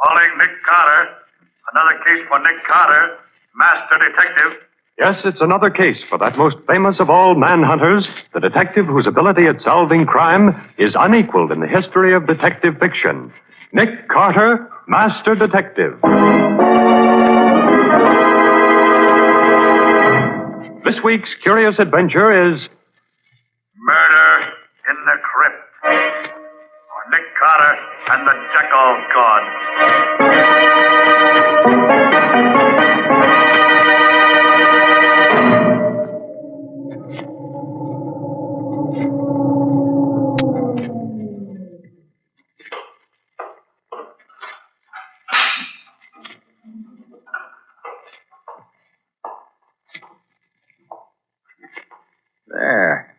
Calling Nick Carter. Another case for Nick Carter, Master Detective. Yes, it's another case for that most famous of all manhunters, the detective whose ability at solving crime is unequaled in the history of detective fiction. Nick Carter, Master Detective. This week's curious adventure is Murder in the Crypt. For Nick Carter and the Jackal God. There.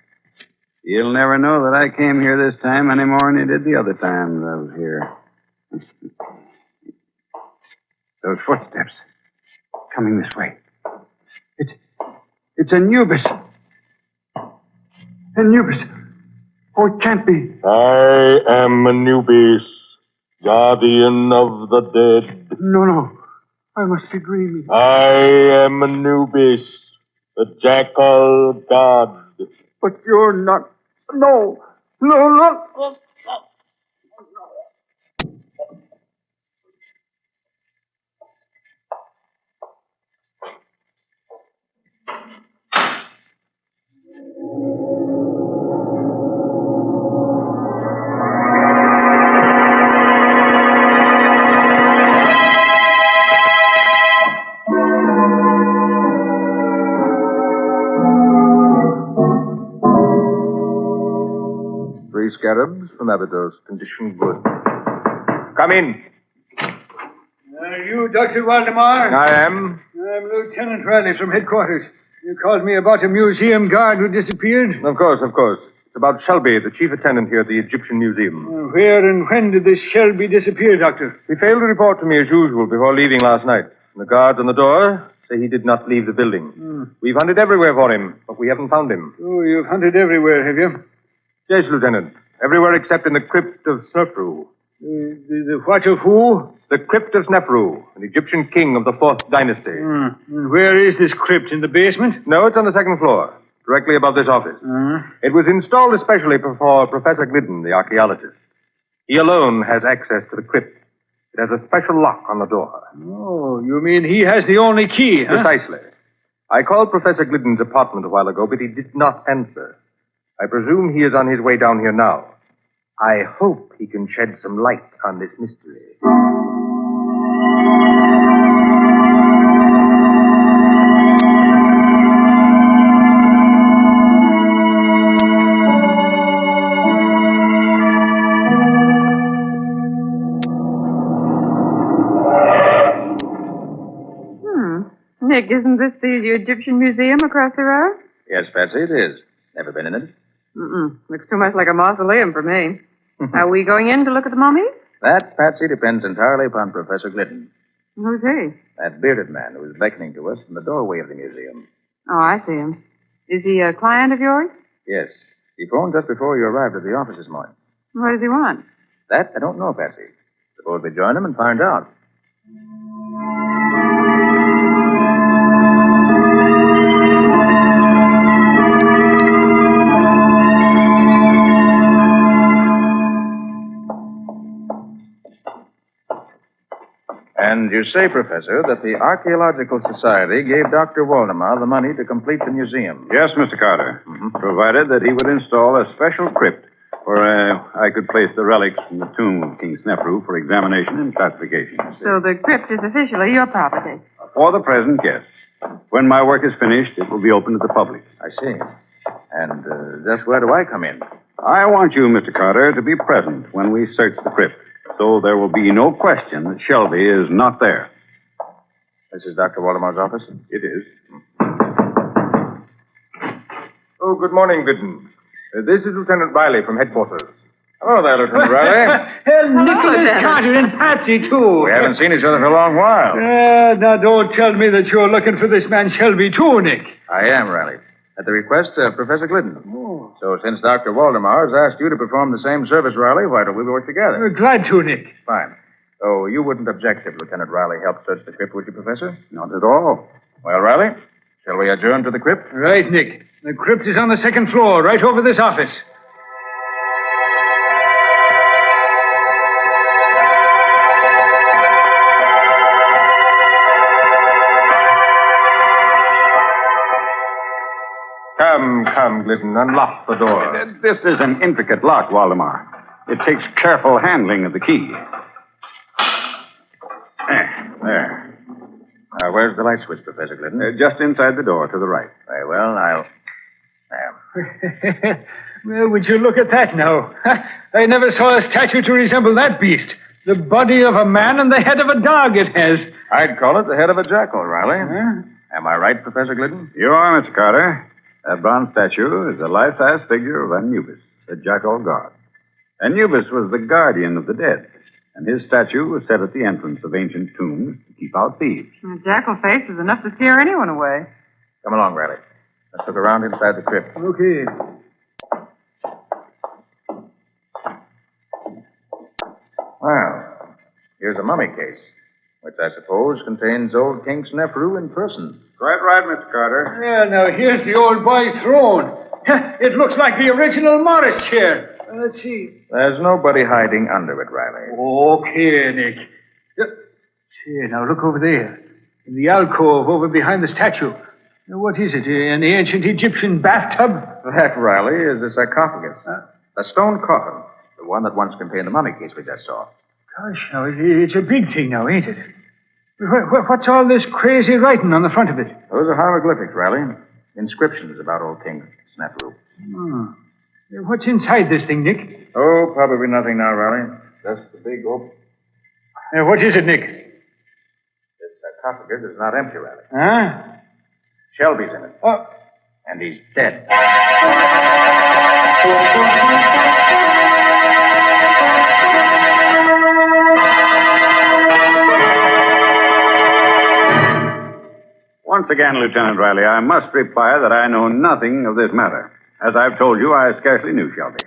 You'll never know that I came here this time any more than you did the other times I was here. Those footsteps. Coming this way. It's Anubis. Anubis. Oh, it can't be. I am Anubis, guardian of the dead. No. I must be dreaming. I am Anubis, the Jackal God. But you're not. No. Scarabs from Abydos. Condition good. Come in. Are you Dr. Waldemar? I am. I'm Lieutenant Riley from headquarters. You called me about a museum guard who disappeared? Of course. It's about Shelby, the chief attendant here at the Egyptian Museum. Where and when did this Shelby disappear, Doctor? He failed to report to me as usual before leaving last night. The guards on the door say he did not leave the building. We've hunted everywhere for him, but we haven't found him. Oh, you've hunted everywhere, have you? Yes, Lieutenant. Everywhere except in the crypt of Snefru. The what of who? The crypt of Snefru, an Egyptian king of the 4th dynasty. And where is this crypt? In the basement? No, it's on the 2nd floor, directly above this office. It was installed especially for Professor Glidden, the archaeologist. He alone has access to the crypt. It has a special lock on the door. Oh, you mean he has the only key, huh? Precisely. I called Professor Glidden's apartment a while ago, but he did not answer. I presume he is on his way down here now. I hope he can shed some light on this mystery. Nick, isn't this the Egyptian Museum across the road? Yes, Patsy, it is. Never been in it? Looks too much like a mausoleum for me. Are we going in to look at the mummies? That, Patsy, depends entirely upon Professor Glidden. Who's he? That bearded man who is beckoning to us from the doorway of the museum. Oh, I see him. Is he a client of yours? Yes. He phoned just before you arrived at the office this morning. What does he want? That I don't know, Patsy. Suppose we join him and find out. And you say, Professor, that the Archaeological Society gave Dr. Waldemar the money to complete the museum. Yes, Mr. Carter. Provided that he would install a special crypt where I could place the relics from the tomb of King Snefru for examination and classification. So the crypt is officially your property. For the present, yes. When my work is finished, it will be open to the public. I see. And just where do I come in? I want you, Mr. Carter, to be present when we search the crypt, so there will be no question that Shelby is not there. This is Dr. Waldemar's office? It is. Oh, good morning, Glidden. This is Lieutenant Riley from headquarters. Hello there, Lieutenant Riley. Nicholas Carter and Patsy, too. We haven't seen each other for a long while. Now, don't tell me that you're looking for this man Shelby, too, Nick. I am, Riley. At the request of Professor Glidden. Oh. So since Dr. Waldemar has asked you to perform the same service, Riley, why don't we work together? Glad to, Nick. Fine. Oh, you wouldn't object if Lieutenant Riley helped search the crypt, would you, Professor? Not at all. Well, Riley, shall we adjourn to the crypt? Right, Nick. The crypt is on the second floor, right over this office. Come, Glidden, unlock the door. This is an intricate lock, Waldemar. It takes careful handling of the key. There. Where's the light switch, Professor Glidden? Just inside the door to the right. Very well, I'll... Well, would you look at that now? I never saw a statue to resemble that beast. The body of a man and the head of a dog it has. I'd call it the head of a jackal, Riley. Am I right, Professor Glidden? You are, Mr. Carter. That bronze statue is a life-size figure of Anubis, the jackal god. Anubis was the guardian of the dead, and his statue was set at the entrance of ancient tombs to keep out thieves. A jackal face is enough to scare anyone away. Come along, Riley. Let's look around inside the crypt. Okay. Well, here's a mummy case, which I suppose contains old King Snefru in person. Quite right, Mr. Carter. Yeah, now here's the old boy's throne. It looks like the original Morris chair. Let's see. There's nobody hiding under it, Riley. Okay, Nick. See, now look over there. In the alcove over behind the statue. Now, what is it? An ancient Egyptian bathtub? That, Riley, is a sarcophagus. A stone coffin. The one that once contained the mummy case we just saw. Gosh, now, it's a big thing now, ain't it? What's all this crazy writing on the front of it? Those are hieroglyphics, Riley. Inscriptions about old King Snefru. What's inside this thing, Nick? Oh, probably nothing now, Riley. Just the big open. What is it, Nick? This sarcophagus is not empty, Riley. Huh? Shelby's in it. Oh. And he's dead. Once again, Lieutenant Riley, I must reply that I know nothing of this matter. As I've told you, I scarcely knew Shelby.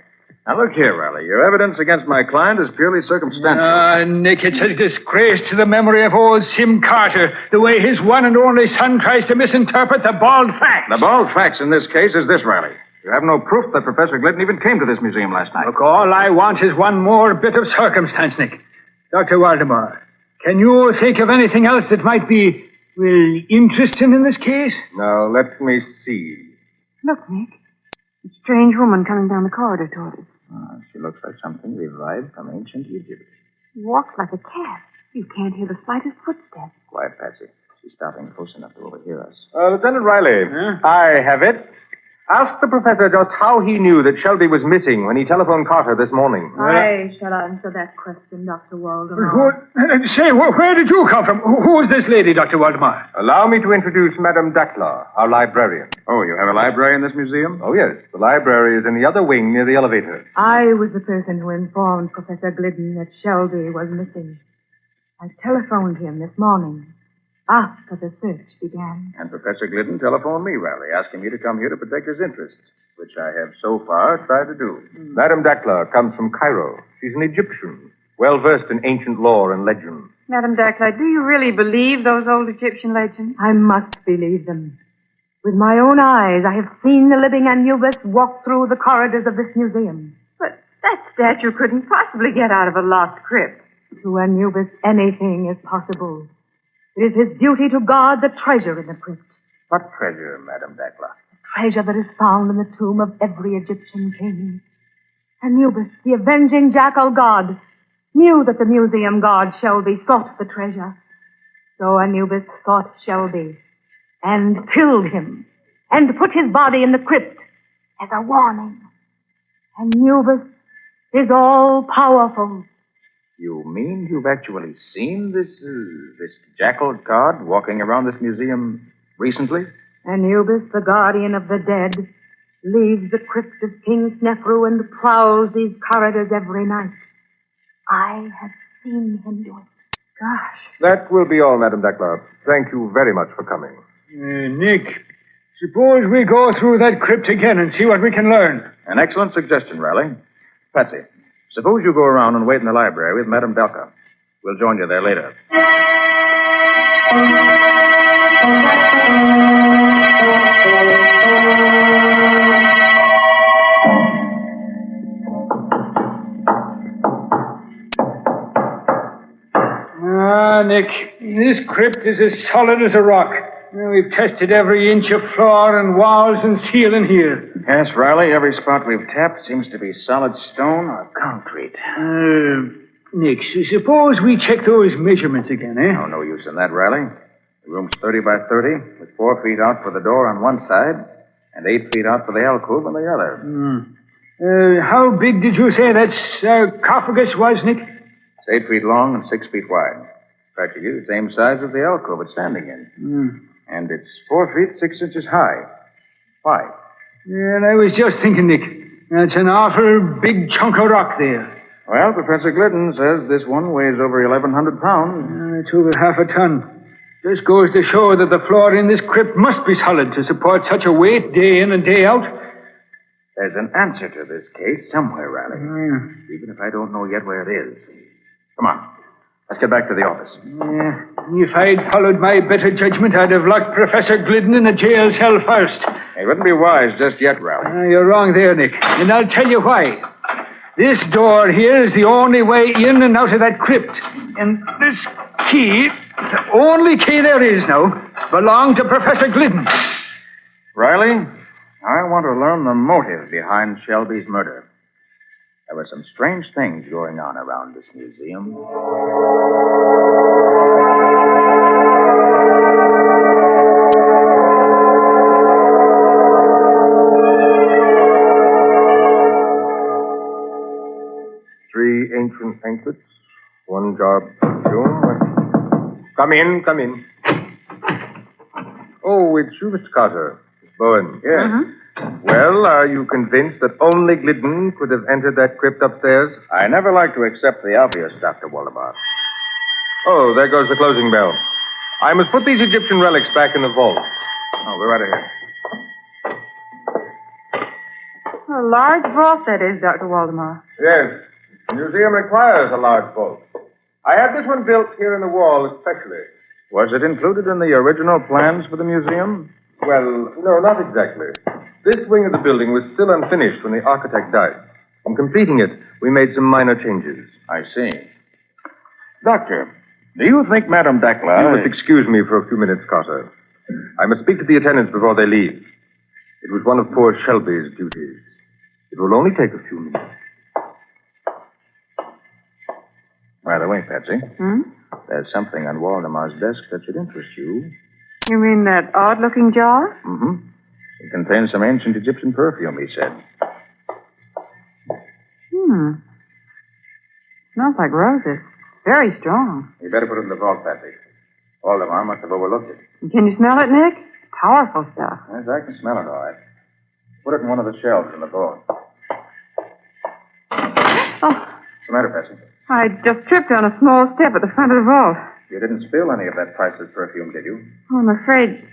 Now, look here, Riley. Your evidence against my client is purely circumstantial. Nick, it's a disgrace to the memory of old Sim Carter, the way his one and only son tries to misinterpret the bald facts. The bald facts in this case is this, Riley. You have no proof that Professor Glidden even came to this museum last night. Look, all I want is one more bit of circumstance, Nick. Dr. Waldemar, can you think of anything else that might be, interesting in this case? Now, let me see. Look, Nick. A strange woman coming down the corridor toward us. She looks like something revived from ancient Egypt. She walks like a cat. You can't hear the slightest footstep. Quiet, Patsy. She's stopping close enough to overhear us. Lieutenant Riley, I have it. Ask the professor just how he knew that Shelby was missing when he telephoned Carter this morning. I shall answer that question, Dr. Waldemar. Where did you come from? Who is this lady, Dr. Waldemar? Allow me to introduce Madame Dackler, our librarian. Oh, you have a library in this museum? Oh, yes. The library is in the other wing near the elevator. I was the person who informed Professor Glidden that Shelby was missing. I telephoned him this morning, after the search began. And Professor Glidden telephoned me, Riley, asking me to come here to protect his interests, which I have so far tried to do. Madame Dackler comes from Cairo. She's an Egyptian, well-versed in ancient lore and legend. Madame Dackler, do you really believe those old Egyptian legends? I must believe them. With my own eyes, I have seen the living Anubis walk through the corridors of this museum. But that statue couldn't possibly get out of a lost crypt. To Anubis, anything is possible. It is his duty to guard the treasure in the crypt. What treasure, Madame Dackler? Treasure that is found in the tomb of every Egyptian king. Anubis, the avenging jackal god, knew that the museum god Shelby sought the treasure. So Anubis sought Shelby and killed him and put his body in the crypt as a warning. Anubis is all-powerful. You mean you've actually seen this jackal god walking around this museum recently? Anubis, the guardian of the dead, leaves the crypt of King Snefru and prowls these corridors every night. I have seen him do it. Gosh. That will be all, Madame Dackler. Thank you very much for coming. Nick, suppose we go through that crypt again and see what we can learn. An excellent suggestion, Riley. Patsy, suppose you go around and wait in the library with Madame Dackler. We'll join you there later. Nick, this crypt is as solid as a rock. We've tested every inch of floor and walls and ceiling here. Yes, Riley, every spot we've tapped seems to be solid stone or concrete. Nick, suppose we check those measurements again, eh? Oh, no use in that, Riley. The room's 30 by 30, with 4 feet out for the door on one side and 8 feet out for the alcove on the other. How big did you say that sarcophagus was, Nick? It's 8 feet long and 6 feet wide. Practically the same size as the alcove it's standing in. And it's 4 feet 6 inches high. Why? And I was just thinking, Nick, that's an awful big chunk of rock there. Well, Professor Glidden says this one weighs over 1,100 pounds. It's over half a ton. This goes to show that the floor in this crypt must be solid to support such a weight day in and day out. There's an answer to this case somewhere, Riley. Even if I don't know yet where it is. Come on. Let's get back to the office. If I'd followed my better judgment, I'd have locked Professor Glidden in a jail cell first. It wouldn't be wise just yet, Riley. You're wrong there, Nick. And I'll tell you why. This door here is the only way in and out of that crypt. And this key, the only key there is now, belonged to Professor Glidden. Riley, I want to learn the motive behind Shelby's murder. There were some strange things going on around this museum. Three ancient anklets, one jar of perfume. Come in. Oh, it's you, Mr. Carter. Miss Bowen. Yes. Well, are you convinced that only Glidden could have entered that crypt upstairs? I never like to accept the obvious, Dr. Waldemar. Oh, there goes the closing bell. I must put these Egyptian relics back in the vault. Oh, we're right ahead. A large vault, that is, Dr. Waldemar. Yes. The museum requires a large vault. I had this one built here in the wall especially. Was it included in the original plans for the museum? Well, no, not exactly. This wing of the building was still unfinished when the architect died. In completing it, we made some minor changes. I see. Doctor, do you think Madame Dakla... You must excuse me for a few minutes, Carter. I must speak to the attendants before they leave. It was one of poor Shelby's duties. It will only take a few minutes. By the way, Patsy, there's something on Waldemar's desk that should interest you. You mean that odd-looking jar? Mm-hmm. It contains some ancient Egyptian perfume, he said. Smells like roses. Very strong. You better put it in the vault, Patsy. Waldemar must have overlooked it. Can you smell it, Nick? Powerful stuff. Yes, I can smell it all right. Put it in one of the shelves in the vault. Oh. What's the matter, Patsy? I just tripped on a small step at the front of the vault. You didn't spill any of that priceless perfume, did you? Oh, I'm afraid...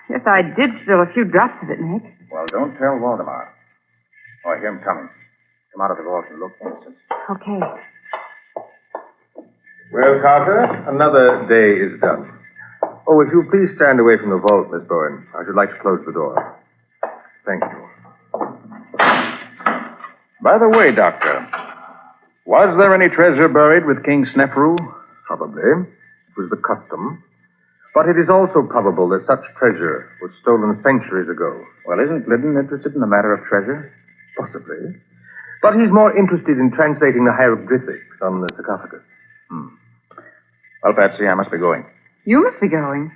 Yes, I did spill a few drops of it, Nick. Well, don't tell Waldemar. Oh, I hear him coming. Come out of the vault and look innocent. Okay. Well, Carter, another day is done. Oh, if you'll please stand away from the vault, Miss Bowen. I should like to close the door. Thank you. By the way, Doctor, was there any treasure buried with King Snefru? Probably. It was the custom. But it is also probable that such treasure was stolen centuries ago. Well, isn't Glidden interested in the matter of treasure? Possibly. But he's more interested in translating the hieroglyphics on the sarcophagus. Well, Patsy, I must be going. You must be going.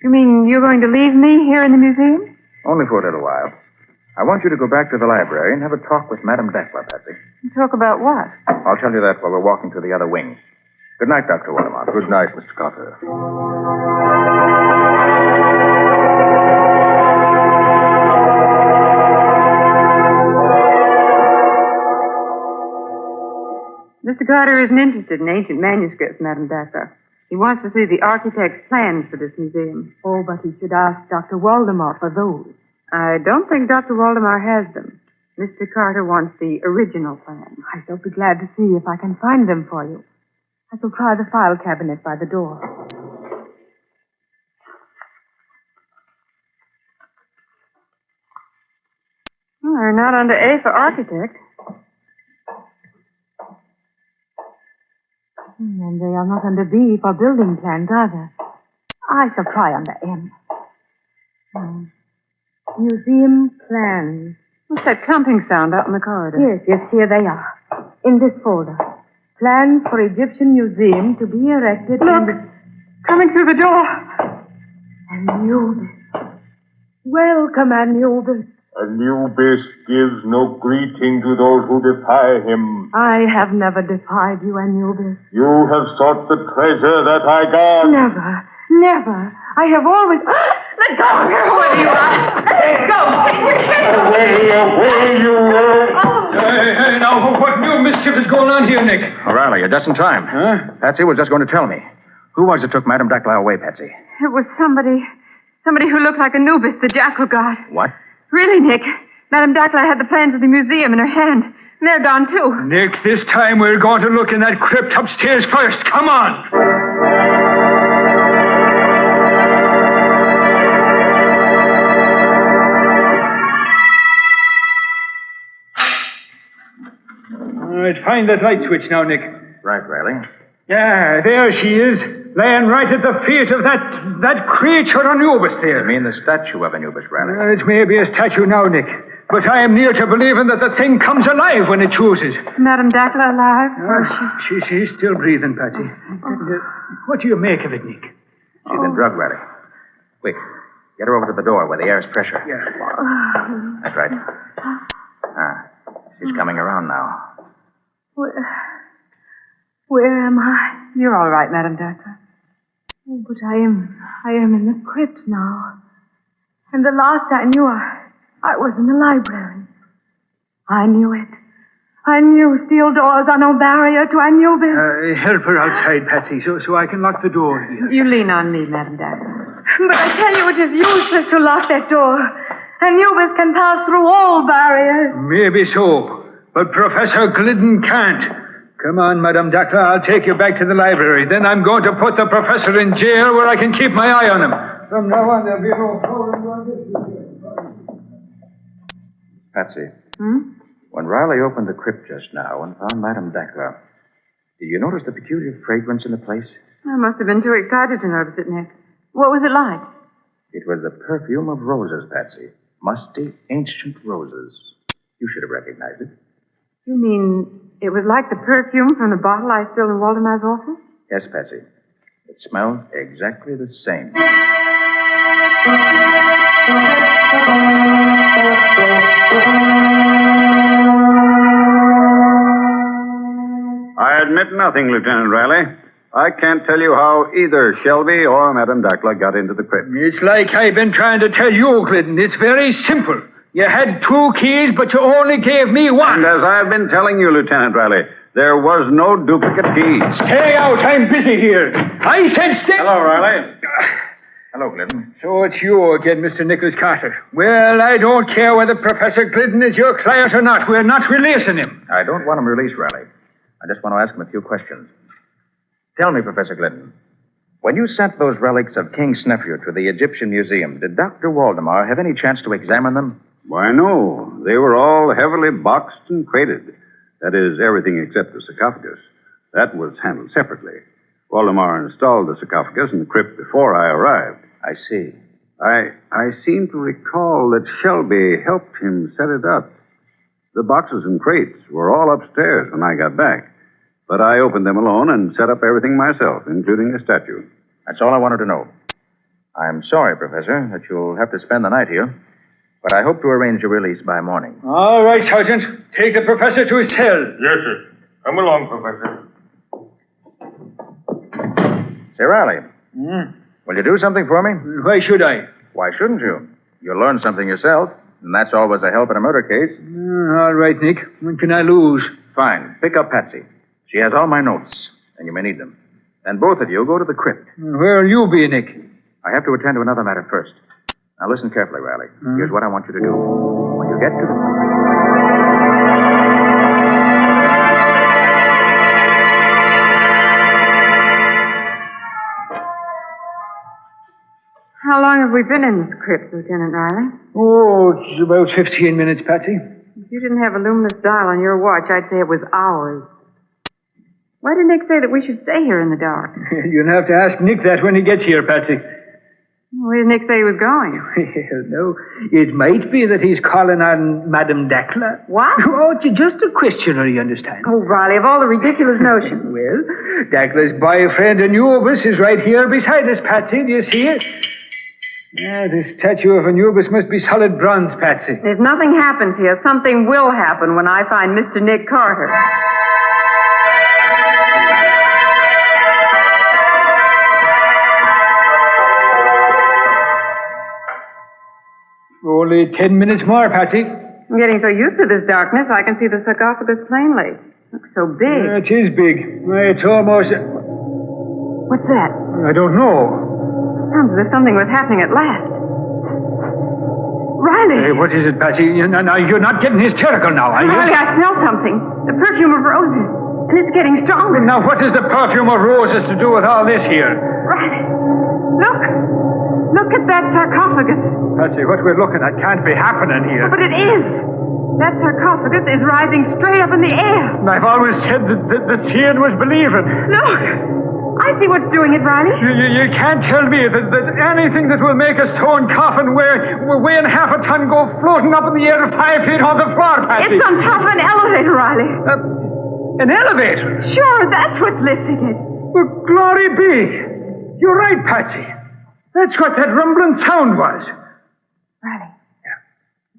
You mean you're going to leave me here in the museum? Only for a little while. I want you to go back to the library and have a talk with Madame Dakla, Patsy. Talk about what? I'll tell you that while we're walking to the other wing. Good night, Dr. Waldemar. Good night, Mr. Carter. Mr. Carter isn't interested in ancient manuscripts, Madame Dakla. He wants to see the architect's plans for this museum. Oh, but he should ask Dr. Waldemar for those. I don't think Dr. Waldemar has them. Mr. Carter wants the original plan. I shall be glad to see if I can find them for you. I shall try the file cabinet by the door. Well, they're not under A for architect. And they are not under B for building plans either. I shall try under M. Museum plans. What's that clumping sound out in the corridor? Yes, here they are. In this folder. Plans for Egyptian Museum to be erected Look! Coming through the door. Anubis. Welcome, Anubis. Anubis gives no greeting to those who defy him. I have never defied you, Anubis. You have sought the treasure that I guard. Never. I have always... Let go of her, whoever you are. Let go. Away, you will. Hey, now, what new mischief is going on here, Nick? O'Reilly, you're just in time. Huh? Patsy was just going to tell me. Who was it took Madame Dacla away, Patsy? It was somebody who looked like Anubis, the jackal god. What? Really, Nick. Madame Dacla had the plans of the museum in her hand. And they're gone, too. Nick, this time we're going to look in that crypt upstairs first. Come on. All right, find that light switch now, Nick. Right, Riley. Yeah, there she is, laying right at the feet of that creature Anubis there. You mean the statue of Anubis, Riley? It may be a statue now, Nick, but I am near to believing that the thing comes alive when it chooses. Madame Dacla alive? She's still breathing, Patsy. What do you make of it, Nick? She's been drugged, Riley. Quick, get her over to the door where the air is pressure. Yeah. That's right. She's coming around now. Where am I? You're all right, Madame Dacla. Oh, but I am in the crypt now. And the last I knew, I was in the library. I knew it. I knew steel doors are no barrier to Anubis. Help her outside, Patsy, so I can lock the door here. You lean on me, Madame Dacla. But I tell you, it is useless to lock that door. Anubis can pass through all barriers. Maybe so, but Professor Glidden can't. Come on, Madame Dacla, I'll take you back to the library. Then I'm going to put the professor in jail where I can keep my eye on him. From now on, there'll be no foreign Patsy. When Riley opened the crypt just now and found Madame Dacla, did you notice the peculiar fragrance in the place? I must have been too excited to notice it, Nick. What was it like? It was the perfume of roses, Patsy. Musty, ancient roses. You should have recognized it. You mean it was like the perfume from the bottle I stole in Waldemar's office? Yes, Patsy. It smelled exactly the same. I admit nothing, Lieutenant Riley. I can't tell you how either Shelby or Madame Dacla got into the crypt. It's like I've been trying to tell you, Glidden. It's very simple. You had 2 keys, but you only gave me 1. And as I've been telling you, Lieutenant Riley, there was no duplicate key. Stay out. I'm busy here. I said stay. Hello, Riley. Hello, Glidden. So it's you again, Mr. Nicholas Carter. Well, I don't care whether Professor Glidden is your client or not. We're not releasing him. I don't want him released, Riley. I just want to ask him a few questions. Tell me, Professor Glidden, when you sent those relics of King Snefru to the Egyptian Museum, did Dr. Waldemar have any chance to examine them? Why, no. They were all heavily boxed and crated. That is, everything except the sarcophagus. That was handled separately. Waldemar installed the sarcophagus in the crypt before I arrived. I see. I seem to recall that Shelby helped him set it up. The boxes and crates were all upstairs when I got back. But I opened them alone and set up everything myself, including the statue. That's all I wanted to know. I'm sorry, Professor, that you'll have to spend the night here. But I hope to arrange your release by morning. All right, Sergeant. Take the professor to his cell. Yes, sir. Come along, Professor. Say, Riley. Will you do something for me? Why should I? Why shouldn't you? You'll learn something yourself, and that's always a help in a murder case. All right, Nick. What can I lose? Fine. Pick up Patsy. She has all my notes, and you may need them. Then both of you go to the crypt. Where'll you be, Nick? I have to attend to another matter first. Now listen carefully, Riley. Here's what I want you to do. When you get to the... long have we been in this crypt, Lieutenant Riley? Oh, it's about 15 minutes, Patsy. If you didn't have a luminous dial on your watch, I'd say it was hours. Why did Nick say that we should stay here in the dark? You'll have to ask Nick that when he gets here, Patsy. Where did Nick say he was going? Well, no, it might be that he's calling on Madame Dackler. What? Oh, it's just a questioner, you understand. Oh, Riley, of all the ridiculous notions. Well, Dackler's boyfriend Anubis is right here beside us, Patsy. Do you see it? Yeah, this statue of Anubis must be solid bronze, Patsy. If nothing happens here, something will happen when I find Mr. Nick Carter. Only 10 minutes more, Patsy. I'm getting so used to this darkness, I can see the sarcophagus plainly. Looks so big. It is big. It's almost... What's that? I don't know. Sounds as if something was happening at last. Riley! Hey, what is it, Patsy? Now, you're not getting hysterical now, are you? Riley, I smell something. The perfume of roses. And it's getting stronger. Now, what does the perfume of roses to do with all this here? Riley, look. Look at that sarcophagus. Patsy, what we're looking at can't be happening here. Oh, but it is. That sarcophagus is rising straight up in the air. I've always said that seeing was believing. Look. I see what's doing it, Riley. You can't tell me that anything that will make a stone coffin weighing half a ton go floating up in the air 5 feet on the floor, Patsy. It's on top of an elevator, Riley. An elevator? Sure, that's what's lifting it. Well, glory be. You're right, Patsy. That's what that rumbling sound was. Riley. Yeah.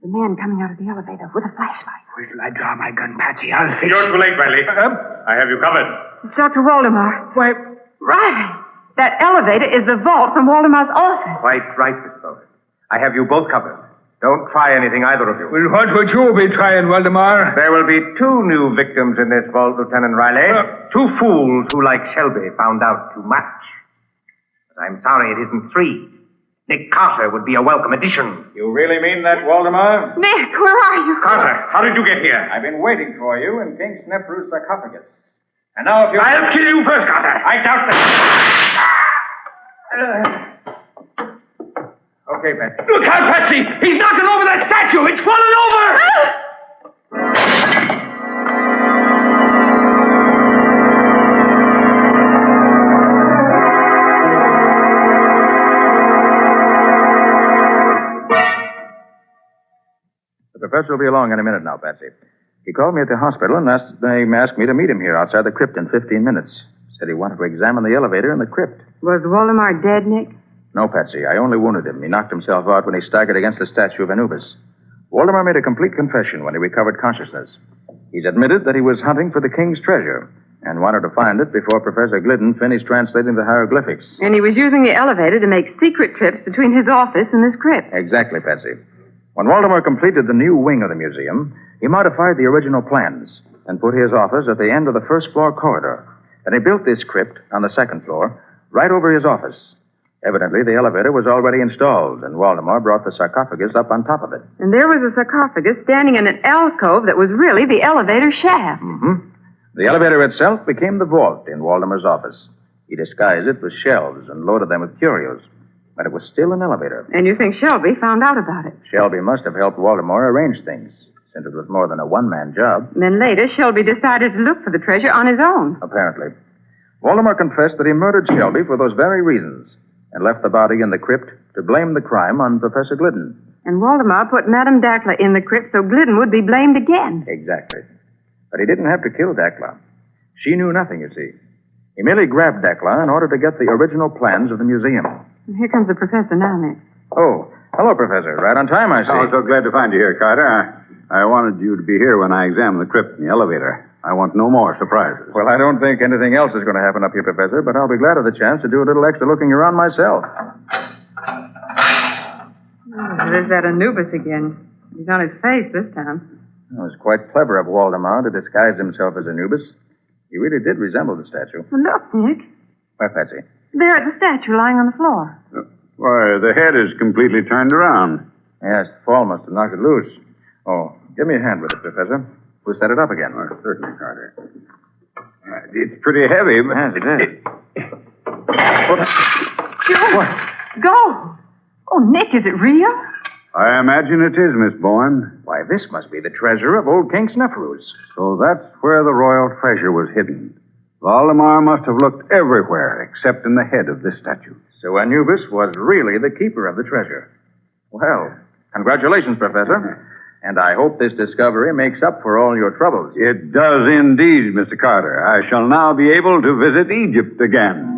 The man coming out of the elevator with a flashlight. Wait till I draw my gun, Patsy. I'll fix You're too late, Riley. I have you covered. It's Dr. Waldemar. Why... Riley, that elevator is the vault from Waldemar's office. Quite right, Miss Bowen. I have you both covered. Don't try anything, either of you. Well, what would you be trying, Waldemar? There will be 2 new victims in this vault, Lieutenant Riley. 2 fools who, like Shelby, found out too much. But I'm sorry it isn't 3. Nick Carter would be a welcome addition. You really mean that, Waldemar? Nick, where are you? Carter, how did you get here? I've been waiting for you in King Snefru's sarcophagus. And now if you... I'll kill you first, Carter. I doubt that. Okay, Patsy. Look out, Patsy! He's knocking over that statue! It's falling over! The professor will be along in a minute now, Patsy. He called me at the hospital and asked me to meet him here outside the crypt in 15 minutes. Said he wanted to examine the elevator in the crypt. Was Waldemar dead, Nick? No, Patsy. I only wounded him. He knocked himself out when he staggered against the statue of Anubis. Waldemar made a complete confession when he recovered consciousness. He's admitted that he was hunting for the king's treasure and wanted to find it before Professor Glidden finished translating the hieroglyphics. And he was using the elevator to make secret trips between his office and this crypt. Exactly, Patsy. When Waldemar completed the new wing of the museum, he modified the original plans and put his office at the end of the first floor corridor. Then he built this crypt on the second floor, right over his office. Evidently, the elevator was already installed, and Waldemar brought the sarcophagus up on top of it. And there was a sarcophagus standing in an alcove that was really the elevator shaft. Mm-hmm. The elevator itself became the vault in Waldemar's office. He disguised it with shelves and loaded them with curios. But it was still an elevator. And you think Shelby found out about it? Shelby must have helped Waldemar arrange things, since it was more than a one-man job. And then later, Shelby decided to look for the treasure on his own. Apparently. Waldemar confessed that he murdered Shelby for those very reasons and left the body in the crypt to blame the crime on Professor Glidden. And Waldemar put Madame Dackler in the crypt so Glidden would be blamed again. Exactly. But he didn't have to kill Dackler. She knew nothing, you see. He merely grabbed Dackler in order to get the original plans of the museum. And here comes the professor now, Nick. Oh, hello, Professor. Right on time, I see. Oh, so glad to find you here, Carter. I wanted you to be here when I examined the crypt in the elevator. I want no more surprises. Well, I don't think anything else is going to happen up here, Professor, but I'll be glad of the chance to do a little extra looking around myself. There's that Anubis again. He's on his face this time. It was quite clever of Waldemar to disguise himself as Anubis. He really did resemble the statue. Well, look, Nick. Where, Patsy? There at the statue lying on the floor. Why, the head is completely turned around. Yes, the fall must have knocked it loose. Oh, give me a hand with it, Professor. We'll set it up again. Oh, certainly, Carter. It's pretty heavy, but... Yes, it is. Go! Oh, Nick, is it real? I imagine it is, Miss Bowen. Why, this must be the treasure of old King Snefrus. So that's where the royal treasure was hidden. Waldemar must have looked everywhere except in the head of this statue. So Anubis was really the keeper of the treasure. Well, congratulations, Professor. And I hope this discovery makes up for all your troubles. It does indeed, Mr. Carter. I shall now be able to visit Egypt again.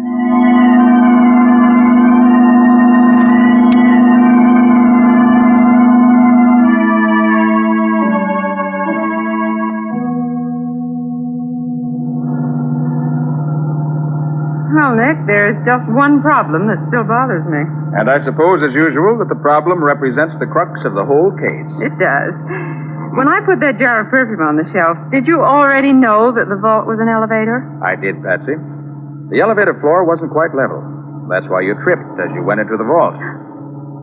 Well, Nick, there's just one problem that still bothers me. And I suppose, as usual, that the problem represents the crux of the whole case. It does. When I put that jar of perfume on the shelf, did you already know that the vault was an elevator? I did, Patsy. The elevator floor wasn't quite level. That's why you tripped as you went into the vault.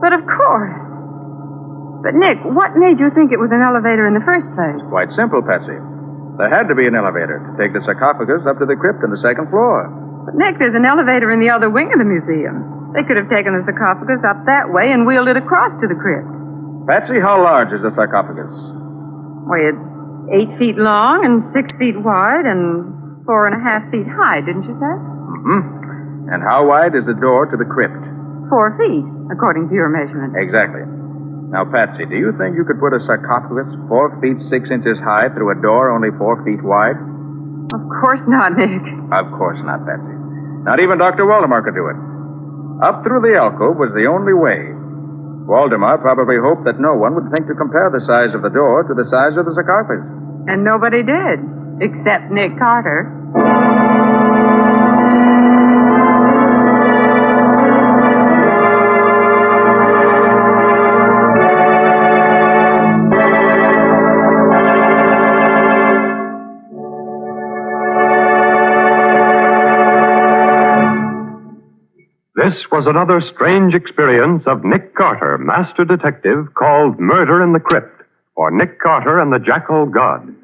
But of course. But, Nick, what made you think it was an elevator in the first place? Quite simple, Patsy. There had to be an elevator to take the sarcophagus up to the crypt on the second floor. But, Nick, there's an elevator in the other wing of the museum. They could have taken the sarcophagus up that way and wheeled it across to the crypt. Patsy, how large is the sarcophagus? Why, it's 8 feet long and 6 feet wide and 4.5 feet high, didn't you say? Mm-hmm. And how wide is the door to the crypt? 4 feet, according to your measurement. Exactly. Now, Patsy, do you think you could put a sarcophagus 4 feet 6 inches high through a door only 4 feet wide? Of course not, Nick. Of course not, Patsy. Not even Dr. Waldemar could do it. Up through the alcove was the only way. Waldemar probably hoped that no one would think to compare the size of the door to the size of the sarcophagus. And nobody did, except Nick Carter. This was another strange experience of Nick Carter, master detective, called Murder in the Crypt, or Nick Carter and the Jackal God.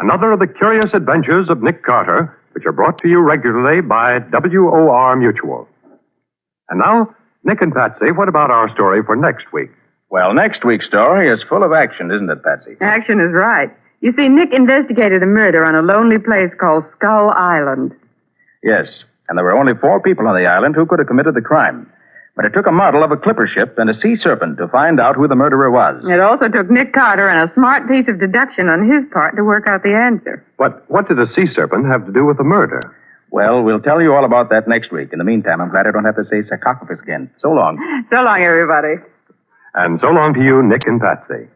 Another of the curious adventures of Nick Carter, which are brought to you regularly by WOR Mutual. And now, Nick and Patsy, what about our story for next week? Well, next week's story is full of action, isn't it, Patsy? Action is right. You see, Nick investigated a murder on a lonely place called Skull Island. Yes. And there were only 4 people on the island who could have committed the crime. But it took a model of a clipper ship and a sea serpent to find out who the murderer was. It also took Nick Carter and a smart piece of deduction on his part to work out the answer. But what did a sea serpent have to do with the murder? Well, we'll tell you all about that next week. In the meantime, I'm glad I don't have to say sarcophagus again. So long. So long, everybody. And so long to you, Nick and Patsy.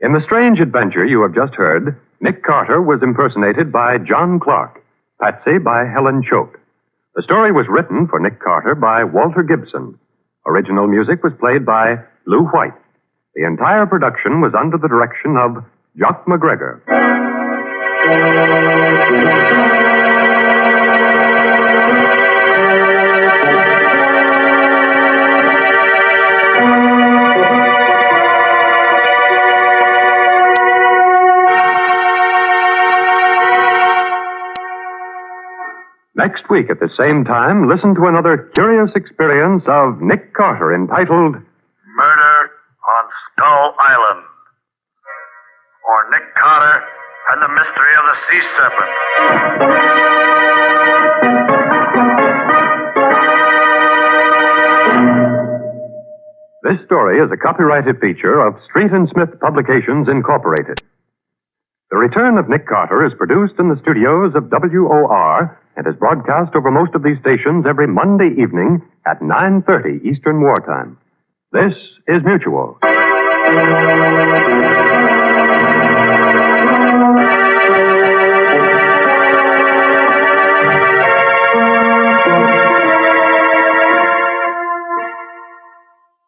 In the strange adventure you have just heard, Nick Carter was impersonated by John Clark, Patsy by Helen Choate. The story was written for Nick Carter by Walter Gibson. Original music was played by Lou White. The entire production was under the direction of Jock MacGregor. Next week at the same time, listen to another curious experience of Nick Carter entitled Murder on Skull Island. Or Nick Carter and the Mystery of the Sea Serpent. This story is a copyrighted feature of Street and Smith Publications, Incorporated. The Return of Nick Carter is produced in the studios of WOR and is broadcast over most of these stations every Monday evening at 9:30 Eastern Wartime. This is Mutual.